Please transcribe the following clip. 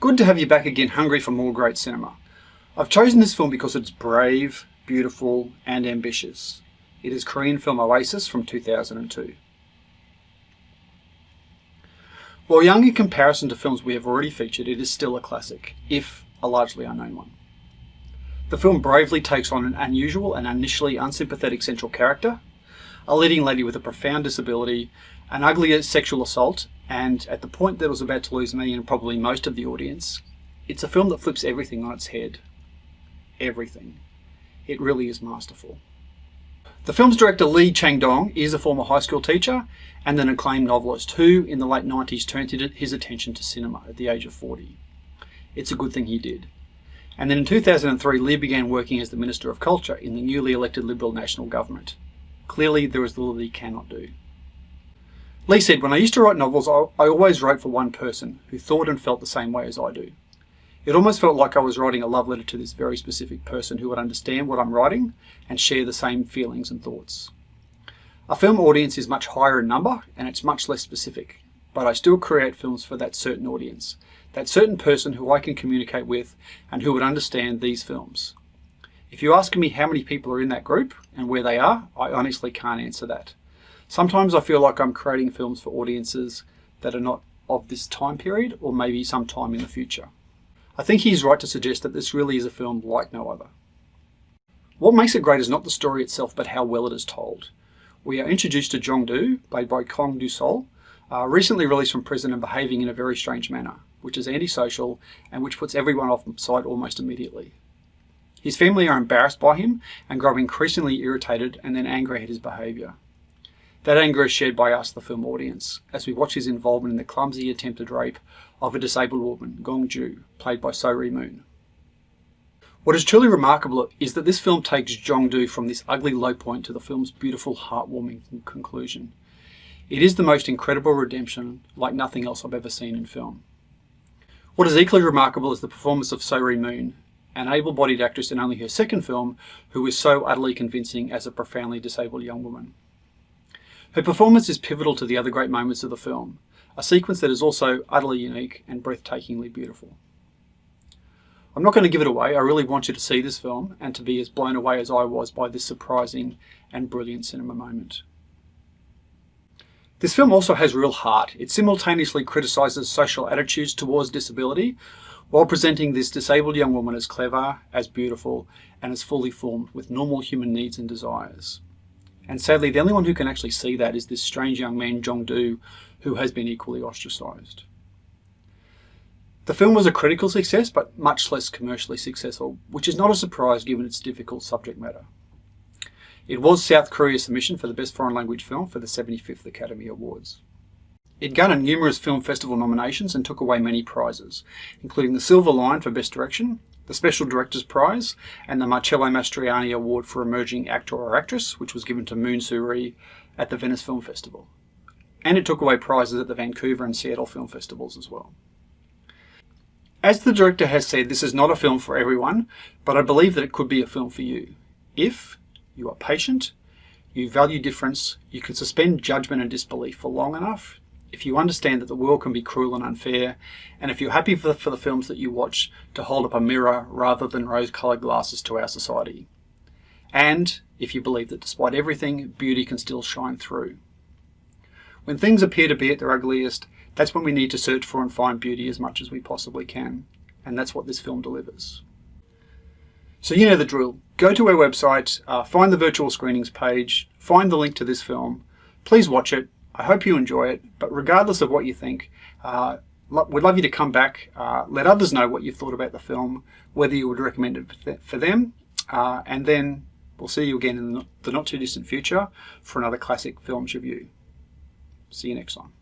Good to have you back again, hungry for more great cinema. I've chosen this film because it's brave, beautiful and ambitious. It is Korean film Oasis from 2002. While young in comparison to films we have already featured, it is still a classic, if a largely unknown one. The film bravely takes on an unusual and initially unsympathetic central character, a leading lady with a profound disability, an ugly sexual assault, and at the point that it was about to lose me and probably most of the audience, it's a film that flips everything on its head. Everything. It really is masterful. The film's director Lee Chang-dong is a former high school teacher and an acclaimed novelist who, in the late 90s, turned his attention to cinema at the age of 40. It's a good thing he did. And then in 2003, Lee began working as the Minister of Culture in the newly elected Liberal National Government. Clearly, there is little that he cannot do. Lee said, "When I used to write novels, I always wrote for one person who thought and felt the same way as I do. It almost felt like I was writing a love letter to this very specific person who would understand what I'm writing and share the same feelings and thoughts. A film audience is much higher in number and it's much less specific, but I still create films for that certain audience, that certain person who I can communicate with and who would understand these films. If you ask me how many people are in that group and where they are, I honestly can't answer that. Sometimes I feel like I'm creating films for audiences that are not of this time period or maybe some time in the future." I think he's right to suggest that this really is a film like no other. What makes it great is not the story itself, but how well it is told. We are introduced to Jong-do, played by Kong Do-sol, recently released from prison and behaving in a very strange manner, which is antisocial and which puts everyone off side almost immediately. His family are embarrassed by him and grow increasingly irritated and then angry at his behaviour. That anger is shared by us, the film audience, as we watch his involvement in the clumsy attempted rape of a disabled woman, Gong-ju, played by So-ri Moon. What is truly remarkable is that this film takes Jong-do from this ugly low point to the film's beautiful, heartwarming conclusion. It is the most incredible redemption like nothing else I've ever seen in film. What is equally remarkable is the performance of So-ri Moon, an able-bodied actress in only her second film, who is so utterly convincing as a profoundly disabled young woman. Her performance is pivotal to the other great moments of the film, a sequence that is also utterly unique and breathtakingly beautiful. I'm not going to give it away. I really want you to see this film and to be as blown away as I was by this surprising and brilliant cinema moment. This film also has real heart. It simultaneously criticises social attitudes towards disability while presenting this disabled young woman as clever, as beautiful, and as fully formed with normal human needs and desires. And sadly, the only one who can actually see that is this strange young man, Jong-do, who has been equally ostracised. The film was a critical success, but much less commercially successful, which is not a surprise given its difficult subject matter. It was South Korea's submission for the Best Foreign Language Film for the 75th Academy Awards. It garnered numerous film festival nominations and took away many prizes, including the Silver Lion for Best Direction, the Special Director's Prize, and the Marcello Mastroianni Award for Emerging Actor or Actress, which was given to Moon Soo-ri at the Venice Film Festival. And it took away prizes at the Vancouver and Seattle Film Festivals as well. As the director has said, this is not a film for everyone, but I believe that it could be a film for you. If you are patient, you value difference, you can suspend judgment and disbelief for long enough, if you understand that the world can be cruel and unfair, and if you're happy for the films that you watch to hold up a mirror rather than rose-coloured glasses to our society. And if you believe that despite everything, beauty can still shine through. When things appear to be at their ugliest, that's when we need to search for and find beauty as much as we possibly can. And that's what this film delivers. So you know the drill. Go to our website, find the virtual screenings page, find the link to this film. Please watch it. I hope you enjoy it, but regardless of what you think, we'd love you to come back, let others know what you've thought about the film, whether you would recommend it for them, and then we'll see you again in the not too distant future for another classic films review. See you next time.